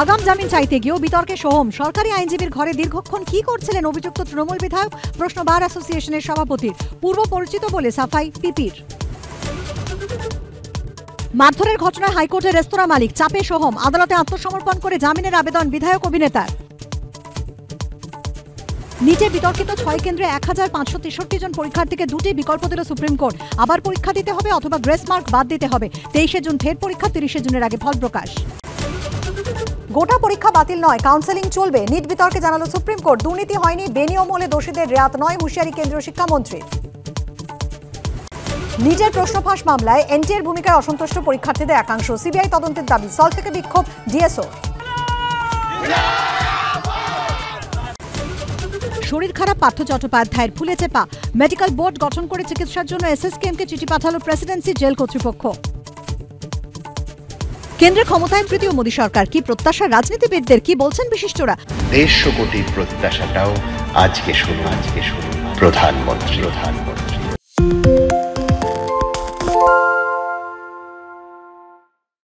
আগাম জামিন চাইতে গিয়েও বিতর্কে সোহম। সরকারি আইনজীবীর ঘরে দীর্ঘক্ষণ কি করছিলেন অভিযুক্ত তৃণমূল বিধায়ক, প্রশ্ন বার অ্যাসোসিয়েশনের সভাপতির। পূর্ব পরিচিত বলে সাফাই পিপির। মারধরের ঘটনায় হাইকোর্টের রেস্তোরাঁ মালিক, চাপে সোহম। আদালতে আত্মসমর্পণ করে জামিনের আবেদন বিধায়ক অভিনেতার। নিচে বিতর্কিত 6 কেন্দ্রে 1563 জন পরীক্ষার্থীকে দুটি বিকল্প দিল সুপ্রিম কোর্ট। আবার পরীক্ষা দিতে হবে অথবা গ্রেস মার্ক বাদ দিতে হবে। 23 জুন ফের পরীক্ষা, 30 জুনের আগে ফল প্রকাশ। গোটা পরীক্ষা বাতিল নয়, কাউন্সেলিং চলবে। নিট বিতর্কে জানালো সুপ্রিম কোর্ট, দুর্নীতি হয়নি, বেনিয়মলে দোষীদের রেয়াত নয়, হুঁশিয়ারি কেন্দ্রীয় শিক্ষামন্ত্রী। নিটের প্রশ্ন ফাঁস মামলায় এনটিএর ভূমিকায় অসন্তুষ্ট পরীক্ষার্থীদের একাংশ, সিবিআই তদন্তের দাবি। সল্ট থেকে বিক্ষোভ ডিএসও। শরীর খারাপ পার্থ চট্টোপাধ্যায়ের, ফুলেছে পা। মেডিকেল বোর্ড গঠন করে চিকিৎসার জন্য এসএসকেএমকে চিঠি পাঠালো প্রেসিডেন্সি জেল কর্তৃপক্ষ। কেন্দ্রে ক্ষমতায়ন তৃতীয় মোদী সরকার, কি প্রত্যাশা রাজনীতিবিদদের, কি বলছেন বিশিষ্টরা। 150 কোটির প্রত্যাশাটাও আজকে শুনুন প্রধানমন্ত্রী।